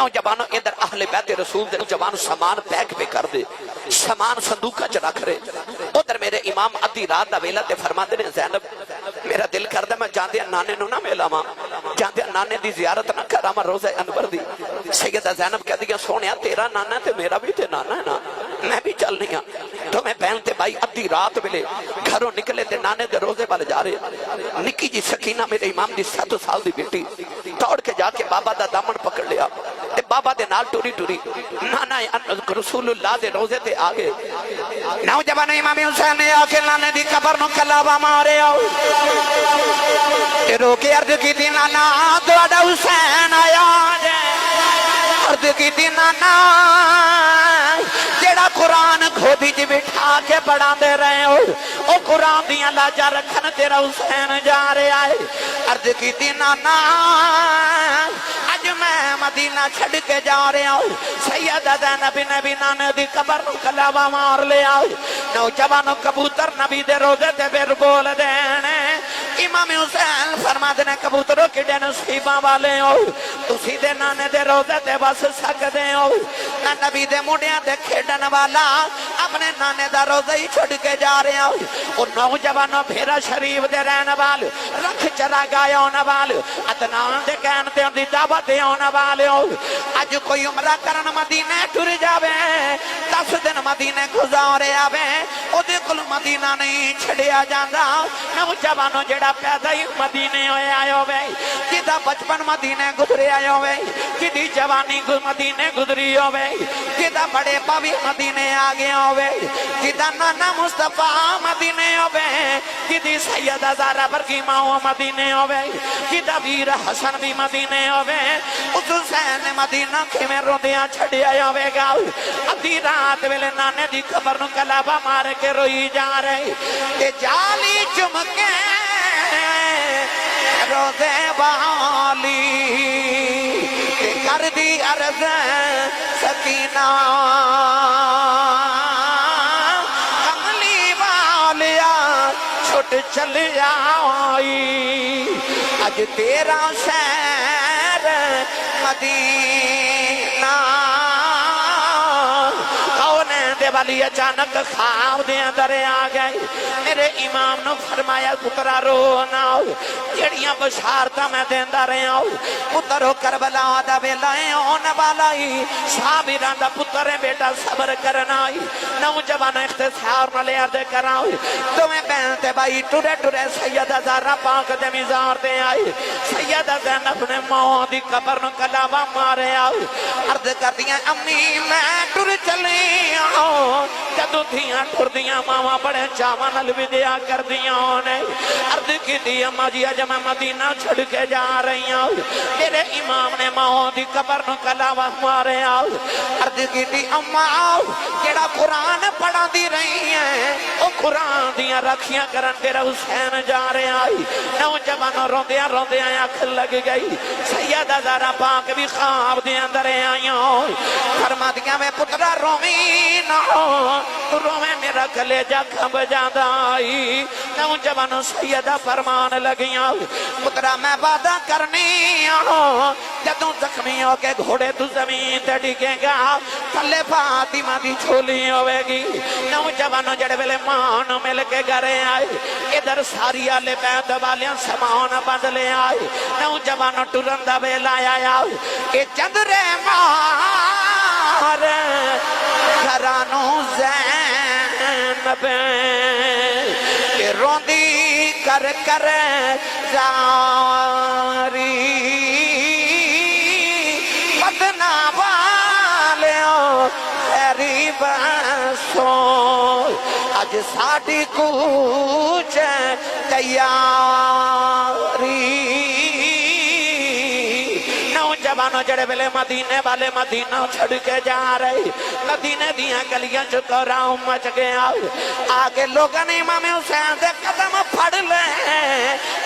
نوجوانوں ادھر اہل بیت رسول دے نوجوان سامان پیک پہ کر دے، سامان صندوقہ چ رکھ رہے، ادھر میرے امام ادھی رات دا ویلا تے فرماندے نے زینب میرا دل کردا میں جاندیا نانے نو نہ ملاواں، جاندیا نانے دی زیارت نہ کراواں روزہ انور دی۔ سیدہ زینب کہہ دیا سونیا تیرا نانا تے میرا بھی تے نانا ہے نا، میں بھی چلنی ہاں۔ تو میں بہن تے بھائی ادھی رات ویلے گھروں نکلے تے نانے دے روزے والے جا رہے، نکی جی سکینہ میرے امام دی 7 سال دی بیٹی دوڑ کے جا کے بابا دا دامن پکڑ لیا تے بابا دے نال ٹوری ٹوری نانا رسول اللہ دے روزے تے آگے۔ نوجوان امام حسین نے آکے نانے دی قبر نو کلابا مارے آؤ رو کے عرض کی دی نانا دوڑا حسین آیا عرض کی دی نانا جیڑا قرآن کھودی جی بٹھا کے بڑھا دے رہے ہو او قرآن دیاں لاجا رکھن تیرا حسین جا رہے آئے۔ عرض کی دی نانا اج میں مدینہ چھڑ کے جا رہے ہوں، سیدہ زینب نبی نانے دی قبر نو کلابا مار لے آؤ۔ نوجوانو کبوتر نبی دے روزے تے پھر بول دینے، امام حسین فرما دینے کبوتروں کی دے نصیبہ والے ہو، تسی دے نانے دے روزے تے بس سکتے ہو، نہ نبی دے مڈیاں دے کھیڈن والا اپنے نانے دا روزہ ہی چھڑ کے جا رہے ہو۔ اور نوجوانو بھیرا شریف دے رہن والے، رکھ چرا گایا ہونے والے، ادنان دے کہنتے ہوں دی دعوت دے ہونے والے ہو، آج کوئی عمرہ کرن مدینہ ٹر جاوے 10 دن مدینہ گزارے آوے او دے کل مدینہ نہیں چھڑیا جاندہ۔ نوجوانو جڑا پیدا ہی مدینہ ہوئے آئے ہوئے، جدہ بچپن مدینہ گزرے آئے ہوئے، جدی جوانی مدینہ گزری ہوئے، جدہ بڑے پاوی مدینہ آگے ہوئے، جدہ نانا مصطفیٰ مدینہ ہوئے، جدی سیدہ زہرا برگیمہ مدینہ ہوئے، جدہ ویر حسن بھی مدینہ ہوئے، اس حسین مدینہ کی میں روندیاں چھڑی آئے ہوئے گا۔ ادھی رات ویلے نانے دی قبر نو کلابا مار کے روئی جا رہے، تے جالی چمکے روزے والی تے کر دی عرض سکینہ کملی والیا چھٹ چلی آئی، اج تیرا شہر مدینہ۔ دے والی اچانک خواب دے اندر آ گئی، میرے امام نے فرمایا پترا رو نہ ہو، جڑیاں بشارتاں میں دیندہ رہے ہوں، پتر ہو کربلا دا ویلائے ہونے والا ہی، صابران دا پتر ہے بیٹا صبر کرنا ہی، نوجوان اختصار نہ لے عرض کرنا ہی۔ تمہیں بہنتے بھائی ٹورے ٹورے سیدہ زہرا پاک دے مزار دے آئی، سیدہ زینب نے ماں دی قبر نو کلابا مارے آئی، عرض کر دیا امی میں ٹور چلی آؤ، جدو دھیاں ٹھر دیاں ماما بڑے چاوان الودیع کر دیاں نے، عرض کی دی اماں جی اج میں مدینہ چھڑ کے جا رہی ہوں، میرے امام نے ماں دی قبر نو کلابا مارے آؤ۔ عرض کی دی اماں آؤ جیڑا قرآن پڑھا دی رہی ہیں او قرآن دیاں رکھیاں کرن تیرا حسین جا رہے آئی۔ نوجوانوں روندیاں روندیاں آنکھ لگ گئی، سیدہ زہرا پاک بھی خواب دے اندر آئیوں، فرما دیا میں پترا رومی نہ ہو، تو رومے میرا کلیجہ کھب جاندہ آئی۔ نوجوانوں سیدہ فرمان لگیاں، پترا میں وعدہ کرنی ہوں، جدوں زخمی ہو کے گھوڑے تو زمین تے ڈگے گا، تھلے فاطمہ دی چھولی ہوئے گی۔ نوجوانوں جڑے ویلے مان مل کے گھرے آئے، ادھر ساری آلے بیت والیاں سامان بدلے آئے، نوجوانوں ٹرندہ ویلا آیا، اے چندرے مار گھرانوں زینب کہ روندی کر کر زاری مدنہ والیوں خیری بسوں آج ساڑھی کوچ تیاری۔ نوجوانوں جڑے ویلے مدینے والے مدینہ چھڑ کے جا رہے، مدینے دیاں گلیاں چکراؤں مچ گیا، آگے لوگوں نے امام حسین دے قدم پھڑ لے،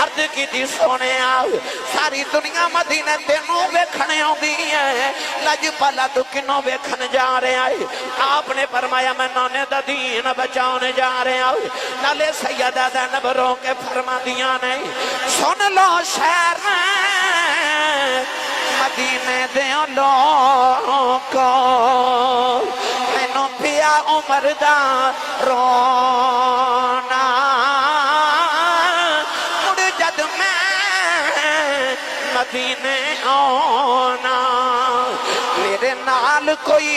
عرض کی دی سونے آؤ، ساری دنیا مدینے تینوں ویکھنے ہوں دی ہے، لج پالا تو کنوں ویکھن جا رہے آئے۔ آپ نے فرمایا میں نانے دا دین بچاؤنے جا رہے آئے، نالے سیدہ زینب رو کے فرما دیا نہیں، سن لو شہر مدینے دیو لوکو مینو پیا عمر دا رونا مڑ جد میں مدینے آنا میرے نال کوئی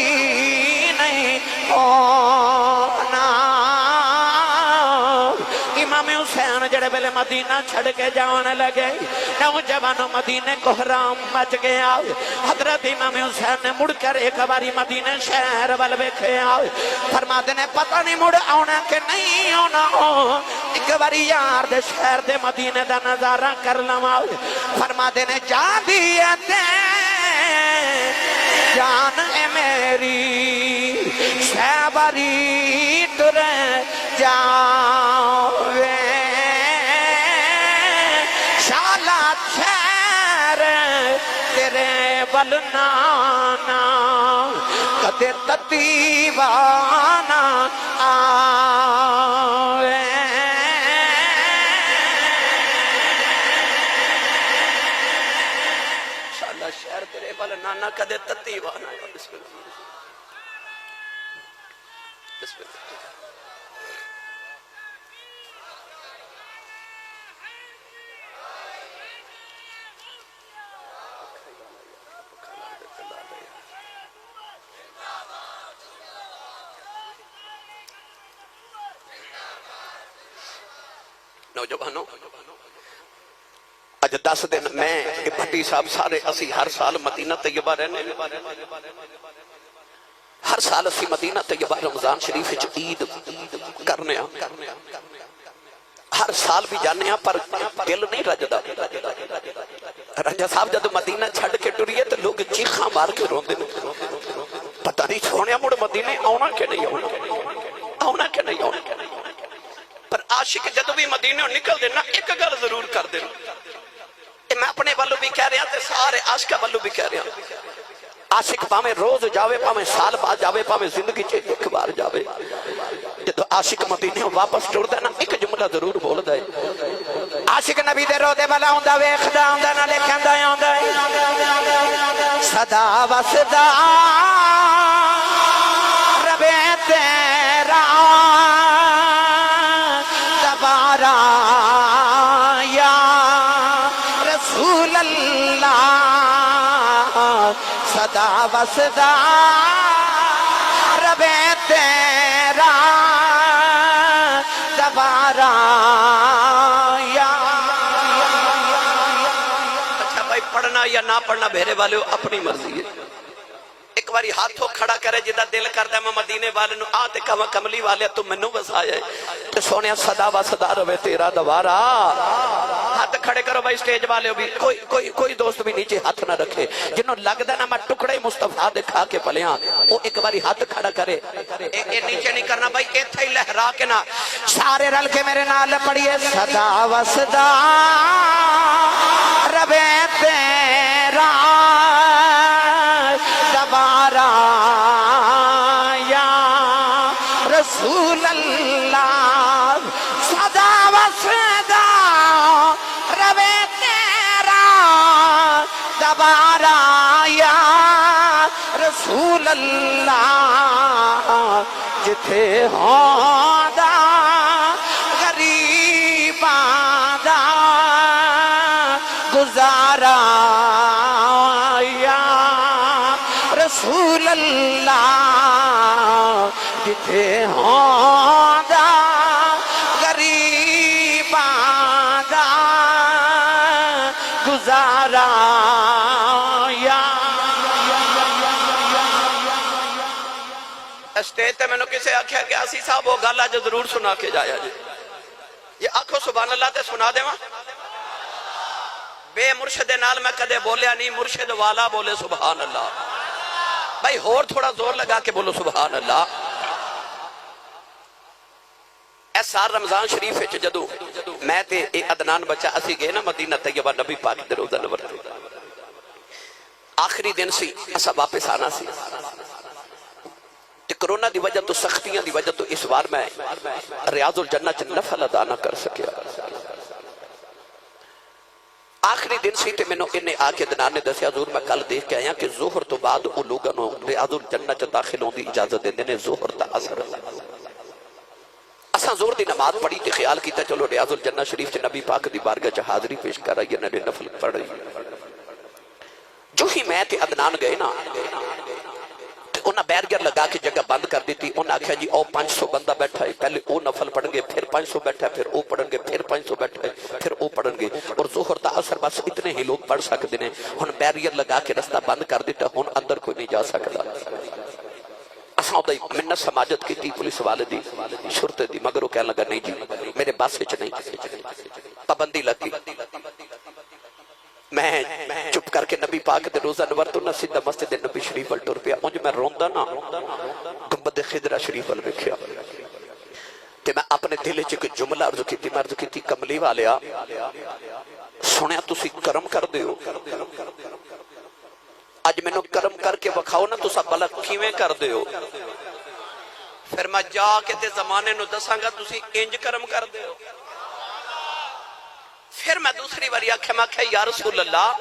نہیں ہونا امام حسین جڑے بلے مدینہ چھڑ کے جان لگے نوجوانوں مدینے کو حرام مچ گیا حضرت امام حسین نے مڑ کر ایک باری مدینے شہر وال ویکھے فرما دینے پتہ نہیں مڑ آنا کہ نہیں آنا ایک باری یار دے شہر دے مدینے دا نظارہ کر لما فرما دینے جا دیئے دے جان اے میری شہبری ترے جاوے شالات شہر تیرے بلنانا کدے تتیوانا آوے شالات شہر تیرے بلنانا کدے تتیوانا بسم اللہ بسم اللہ نوجوانوں اج 10 دن میں بھٹی صاحب سارے اسی ہر سال مدینہ طیبہ رہنے ہر سال اسی مدینہ طیبہ رمضان شریف عید کرنے ہر سال بھی جانے پر دل نہیں رجدا رجا صاحب جب مدینہ چھڑ کے ٹریے تو لوگ چیخاں مار کے روندے پتہ نہیں چھوڑیا مڑ مدینے آنا کہ نہیں آنا کہ نہیں آنا پر عاشق جدو بھی مدینے نکل دینا ایک گل ضرور کر دینا میں اپنے والوں بھی کہہ رہا تھے سارے عاشقہ والوں بھی کہہ رہا عاشق پاویں روز جاوے پاویں سال بعد جاوے پاویں زندگی چے ایک بار جاوے جدو عاشق مدینے واپس ٹر دینا ایک جملہ ضرور بول دے عاشق نبی دے رو دے والا ہوندا ویکھدا ہوندا نہ لکھندا ہوندا صدا وسدا ربے تیرا دوبارہ یا رسول اللہ صدا وسدا ربے تیرا دوبارہ یا اچھا بھائی پڑھنا یا نہ پڑھنا بہرے والے ہو اپنی مرضی ہے ایک باری ہاتھوں کھڑا کرے جدہ دل کرتا ہے میں مدینے والے نو آتے کہاں کملی والے تو منو بسایا ہے تو سونے صدا و صدا روے تیرا دوارا ہاتھ کھڑے کرو بھائی سٹیج والے بھی کوئی دوست بھی نیچے ہاتھ نہ رکھے جنہوں لگ دا نا میں ٹکڑے مصطفیٰ دکھا کے پلیاں وہ ایک باری ہاتھ کھڑا کرے نیچے نہیں کرنا بھائی ایتھا ہی لہرا کے نا سارے رل کے میرے نال پڑھئے صدا و صدا روے تیرا دوبارہ یا رسول اللہ صدا و صدا روے تیرا دوبارہ یا رسول اللہ جتھے ہوندا غریباں دا گزارا یا رسول اللہ جتھے ہوندا غریباں دا گزارا یا اسٹیج تے میں نے کسے آکھیا کہ اسی صاحب وہ گل اج ضرور سنا کے جایا جی یہ آکھو سبحان اللہ تے سنا دے بے مرشد نال میں کدے بولیا نہیں مرشد والا بولے سبحان اللہ بھائی ہور تھوڑا زور لگا کے بولو سبحان اللہ اے سال رمضان شریف ہے جدو میں تے اے عدنان بچہ اسی گئے نا مدینہ طیبہ نبی پاک دے روزہ نور آخری دن سی اسا واپس آنا سی کرونا دی وجہ تو سختیاں دی وجہ تو اس بار میں ریاض الجنہ چ نفل ادا نہ کر سکیا آخری دن سی تے مینوں انہیں آ کے عدنان نے دسیا حضور میں کل دیکھ کے آیا کہ ظہر تو بعد او لوگاں نوں ریاض الجنہ چ داخل ہون دی اجازت دیندے نے ظہر دا اثر اساں زور دی نماز پڑھی تے خیال کیتا چلو ریاض الجنہ شریف چ نبی پاک دی بارگاہ چ حاضری پیش کر آئی نے نفل پڑھ رہی جو ہی میں تے عدنان گئے نا تے انہاں بیریئر لگا کے جگہ بند کر دیتی انہاں آکھیا جی او 500 بندہ بیٹھا ہے پہلے او نفل پڑھن گے پھر 500 بیٹھا ہے پھر او پڑھن گے پھر 500 بیٹھا ہے پھر او پڑھن گے اور ظہر دا اثر بس اتنے ہی لوگ پڑھ سکتے ہیں ہن بیریئر لگا کے رستہ بند کر دیتا ہن اندر کوئی نہیں جا سکتا اساں دی منت سماجت کی تھی پولیس والے دی شرطے دی مگر وہ کہنے لگا نہیں جی میرے بس وچ نہیں پابندی لگی میں چپ کر کے نبی پاک دے روزہ نور تو نہ سیدھا مسجد نبی شریف ول ٹر پیا اونج میں روندا نا گنبد خضرا شریف ول ویکھیا تے میں اپنے دل وچ ایک جملہ عرض کیتی کملی والیا سنیا تسی کرم کر دیو اج مینوں کرم کر کے وکھاؤ نا تسا بھلا کیویں کر دیو پھر میں جا کے تے زمانے نو دساں گا تسی انج کرم کر دیو پھر میں دوسری باری آکھیا میں آکھیا یا رسول اللہ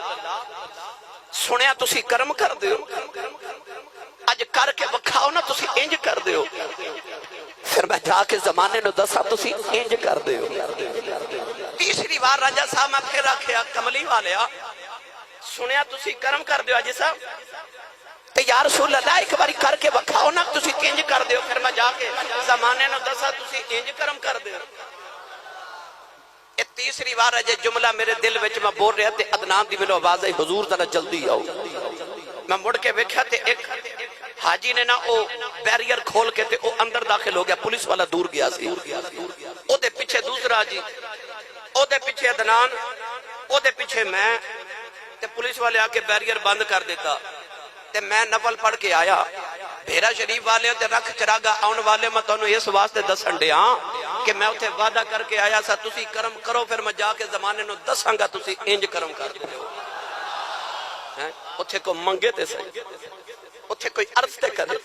سنیا تسی کرم کر دیو اج کر کے وکھاؤ نا تسی انج کر دیو پھر میں جا کے زمانے نو دسا تسی انج کر دیو تیسری بار راجہ صاحب میں پھر آکھیا کملی والیا سنیا تسی کرم کر دیو اج صاحب تے یا رسول اللہ ایک باری کر کے وکھاؤ نا تسی انج کر دیو پھر میں جا کے زمانے نو دسا تسی انج کرم کر دیو تیسری بار ہے جملہ میرے دل وچ میں بول رہا تے عدنان دی مینوں آواز آئی حضور ذرا جلدی آؤ میں مڑ کے ویکھیا تے ایک حاجی نے نا او بیریئر کھول کے تے او اندر داخل ہو گیا پولیس والا دور گیا سی او دے پیچھے دوسرا حاجی او دے پیچھے عدنان او دے پیچھے میں تے پولیس والے آ کے بیریئر بند کر دیتا تے میں نفل پڑھ کے آیا بھیرا شریف والے تے رکھ چراغا آن والے میں تانوں اس واسطے دسن دیا کہ میں اتھے وعدہ کر کے آیا سا تسی کرم کرو پھر میں جا کے زمانے نو دساں گا تسی انج کرم کر دیو اتھے کو منگے تے صحیح اتھے کوئی عرض تے کرے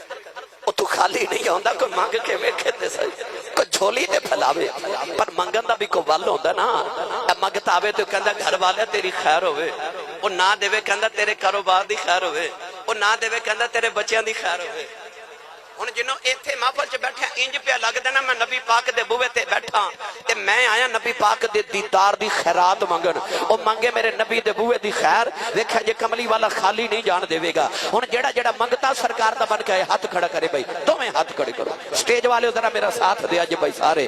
اتھو خالی نہیں ہوندا کوئی مانگ کے ویکھے تے صحیح کوئی جھولی تے پھلاوے پر منگن دا بھی کوئی ول ہوندا نا منگتا آوے تے کہندا گھر والے تیری خیر ہوئے او نہ دے کہندا تیرے کاروبار دی خیر ہوئے او نہ دے کہندا تیرے بچیاں دی خیر ہوئے ہن جنوں ایتھے محفل چ بیٹھا انج پیا لگدا نا میں نبی پاک دے بوئے تے بیٹھا تے میں آیا نبی پاک دے دیدار دی خیرات منگن او منگے میرے نبی دے بوئے دی خیر ویکھیا جے کملی والا خالی نہیں جان دے گا ہن جیڑا جیڑا منگتا سرکار دا بن کے ہاتھ کھڑا کرے بھائی دوویں ہاتھ کھڑے کرو سٹیج والے ذرا میرا ساتھ دیا جے بھائی سارے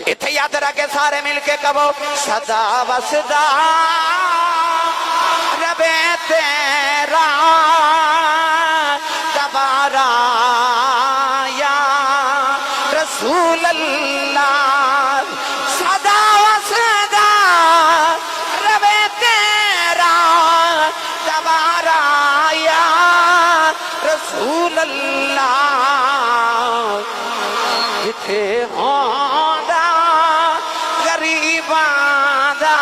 ایتھے یاد رکھ کے سارے مل کے کہو صدا وسدا رب تیرا تبارا رسول اللہ صدا و صدا رب تیرا تبارا یا رسول اللہ جتھے ہوندا غریباں دا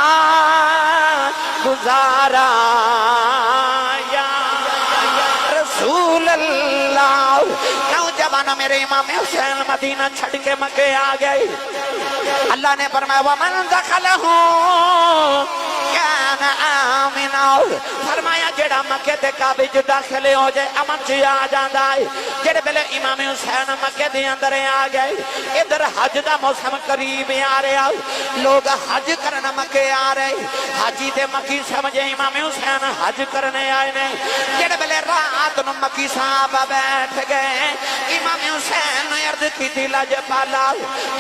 گزارا یا رسول اللہ نوجوان میرے امام حسین مدینہ چھڑ کے مکے آ گئے اللہ نے فرمایا ومن دخلہ کان آمنا فرمایا جڑا مکے تے کعبے جو داخلے ہو جائے امن چ آ جاندا ہے جڑے بلے امام حسین مکے دے اندر آ گئے ادھر حج دا موسم قریب آ رہا لوگ حج کرنا مکے آ رہے حاجی تے مکی سمجھے امام حسین حج کرنے آئے نے جڑے بلے رات نو مکی صاحب بیٹھ گئے امام حسین نے عرض کی تھی لاجپالا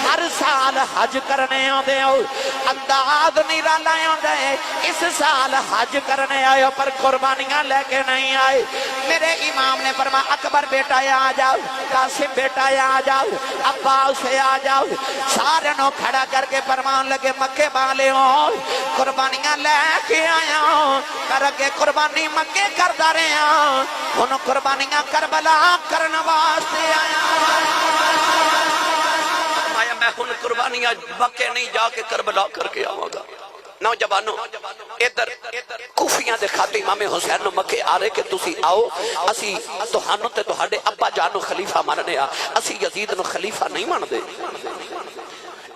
ہر سال حج کرنے آدھے ہو انداز نہیں رالائے آدھے اس سال حج کرنے آئے پر قربانیاں لے کے نہیں آئے میرے امام نے فرمایا اکبر بیٹا آ جاؤ قاسم بیٹا آ جاؤ عباس آ جاؤ سارے نو کھڑا کر کے فرمان لگے مکے والے ہو قربانیاں لے کے آیا کر کے قربانی مکے کردا رہا ان قربانیاں کربلا کرنے واسطے آیا میں ان قربانیاں مکے نہیں جا کے کربلا کر کے آواں گا نوجوانوں ادھر کوفیاں دے خاطر امام حسین نو مکے آ رہے کہ تسی آؤ اسی تہانوں تے تہاڈے ابا جان نو خلیفہ مننے آ اسی یزید نو خلیفہ نہیں من دے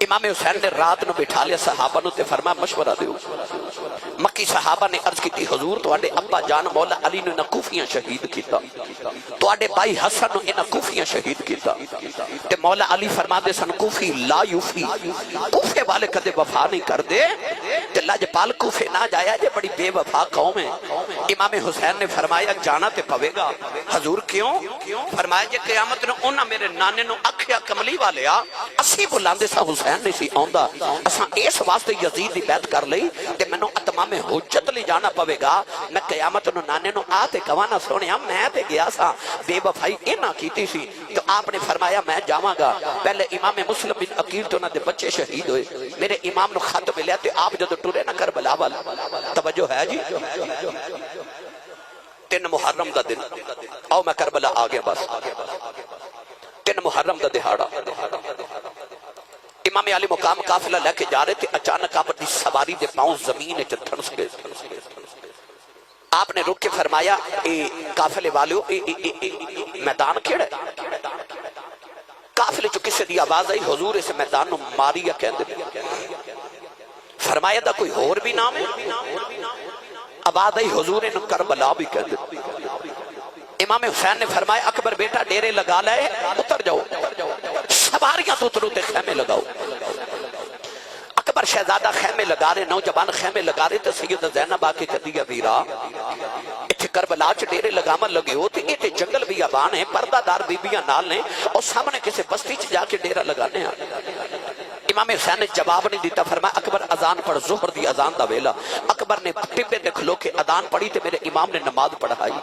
امام حسین نے رات نو بٹھا لیا صحابہ نو تے فرمایا مشورہ دیو مکے باقی صحابہ نے عرض کی حضور تواڈے ابا جان مولا علی نے کوفیاں شہید کیتا، تواڈے بھائی حسن نے انہاں کوفیاں شہید کیتا، تے مولا علی فرماندے سن کوفی لا یوفی، کوفے والے کدے وفا نہیں کردے، تے لجپال کوفے نہ جایا جے بڑی بے وفا قوم ہے۔ امام حسین نے فرمایا جانا تے پوے گا۔ حضور کیوں؟ فرمایا جے قیامت نو انہاں میرے نانے نو اکھیا کملی والیا اسی بلاندے سا حسین نہیں سی آندا، اساں اس واسطے یزید دی بیعت کر لئی تے مینوں اتمام حجت لے جانا پوے گا۔ میں قیامت نو نانے نو آ تے کوانا سونیا میں تے گیا سا بے وفائی انہاں کیتی سی، تو آپ نے فرمایا میں جاواں گا۔ پہلے امام مسلم بن عقیل تو انہاں دے بچے شہید ہوئے، میرے امام نو خط ملیا تے آپ جدو ٹرے نہ کربلا وال، توجہ ہے جی؟ 3 محرم دا دن، آؤ میں کربلا آ گیا بس، 3 محرم دا دہاڑا، امام علی مقام قافلہ لے کے جا رہے تھے، اچانک آپ اپنی سواری دے پاؤں زمین چ تھنس گئے۔ آپ نے رک کے فرمایا اے قافلے والو میدان کیڑا ہے؟ قافلے چ کسے دی آواز آئی حضور اس میدان نو ماریا کہندے، فرمایا دا کوئی اور بھی نام ہے؟ آواز آئی حضور انہوں کربلا بھی کہندے۔ امام حسین نے فرمایا اکبر بیٹا ڈیرے لگا لائے اتر جاؤ، سواریاں تو اترو تے خیمے لگاؤ۔ اکبر شہزادہ خیمے لگا رہے، نوجوان خیمے لگا رہے، تو سید زینب آ کے کہتی ہے ویرا اتھے کربلا چ ڈیرے لگامن لگے ہو تے اتھے جنگل بھی آبان ہے، پردہ دار بیبیاں نال نے، اور سامنے کسی بستی چ جا کے ڈیرا لگانے ہیں۔ امام حسین نے جواب نہیں دیتا، فرمایا اکبر اذان پڑھ، ظہر دی اذان دا ویلا۔ اکبر نے ٹبے تے کھلو کے اذان پڑھی تے میرے امام نے نماز پڑھائی،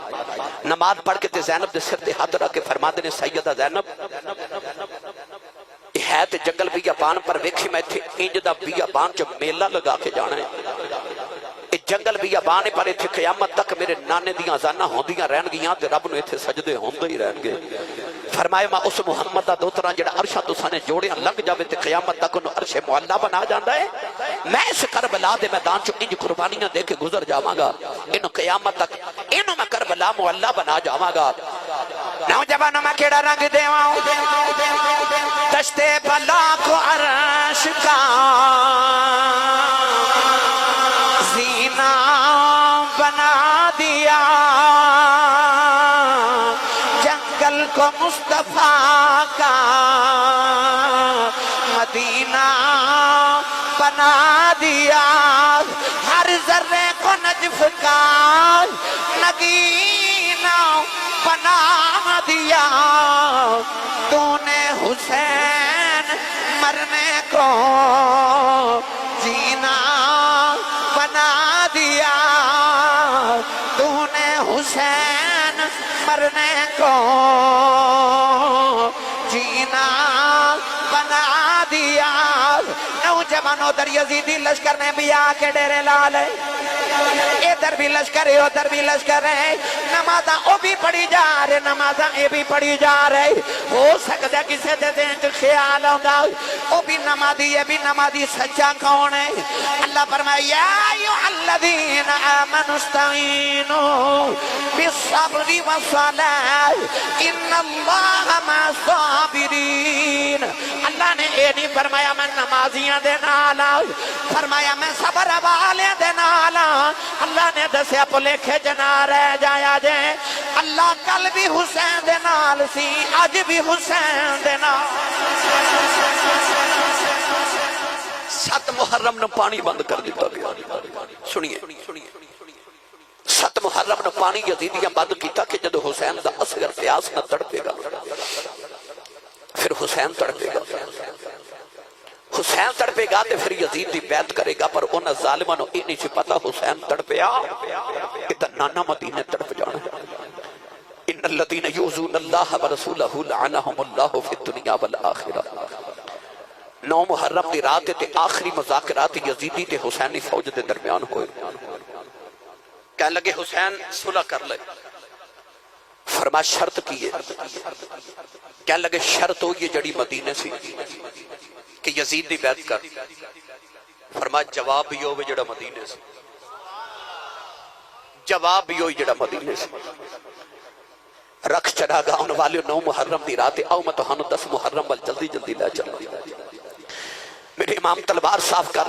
نماز پڑھ کے تے زینب دے سر تے ہاتھ رکھ کے فرماندے نے سیدہ زینب ہے تے جنگل بیابان پر ویکھی میں تھے انج دا بیابان چ میلہ لگا کے جانا ہے، اے جنگل بیابان پر اتھے قیامت تک میرے نانے دیاں اذاناں ہوندیاں رہن گیاں تے رب نو اتھے سجدے ہوندے ہی رہن گے۔ فرمایا میں اس محمد دا دوترا جڑا عرشاں تساں نے جوڑیاں لنگ جاوے تے قیامت تک انہوں عرش معلا بنا جاندا ہے، میں اس کربلا دے میدان چ انج قربانیاں دے کے گزر جاواں گا، انہوں قیامت تک انہوں میں کربلا معلا بنا جاواں گا۔ نوجوانوں میں کیڑا رنگ دیواں دشتے بلا کو عرش کا زینہ بنا دیا، جنگل کو مصطفیٰ کا مدینہ بنا دیا، ہر ذرے کو نجف کا نگینہ بنا دیا، تو نے حسین مرنے کو جینا بنا دیا، تو نے حسین مرنے کو جینا بنا دیا۔ نوجوانوں در یزیدی لشکر نے بھی آ کے ڈیرے لا لے، ادھر بھی لشکر ہے ادھر بھی لشکر ہے، نمازاں او بھی پڑھی جا رہے، نمازاں اے بھی پڑھی جا رہے، ہو سکتا کسی دے دین چ خیال ہوگا او بھی نمازی یہ بھی نمازی سچا کون ہے؟ اللہ فرمایا یا ایھا الذین آمنوا استعینوا بالصبر والصلاۃ ان اللہ مع الصابرین۔ اللہ نے اے نہیں فرمایا میں نمازیاں دے نال، فرمایا میں صبر والے دے نال۔ اللہ نے دسیا پلیکھے جنا رہ جایا جے، اللہ کل بھی حسین دے نال سی، اج بھی حسین دے نال۔ 7 محرم نو پانی بند کر دیتا گیا، سنیے 7 محرم نو پانی یزیدیاں بند کیتا کہ جدو حسین دا اصغر پیاس نہ تڑپے گا پھر حسین تڑپے گا، حسین تڑپے گا تے پھر یزید دی بیعت کرے گا، پر انہاں ظالماں نو یہ نہیں سی پتا حسین تڑپیا کہ نانا مدینے تڑپ جانا۔ ان الذین یؤذون اللہ ورسولہ لعنہم اللہ فی الدنیا والآخرہ۔ 9 محرم دی رات تے آخری مذاکرات یزیدی تے حسینی فوج دے درمیان ہوئے، کہنے لگے حسین صلح کر لے، فرما شرط کیے، کہنے لگے شرط ہو یہ جڑی مدینے سی کہ یزید دی بیعت کر، فرما جواب بھی ہوئے جڑا مدینے سے، جواب بھی ہوئی جڑا مدینے سے۔ رکھ چڑھا گا ان والے 9 محرم دی رات، آؤ میں تو ہنو 10 محرم وال جلدی جلدی لے چلا۔ میرے امام تلوار صاف کر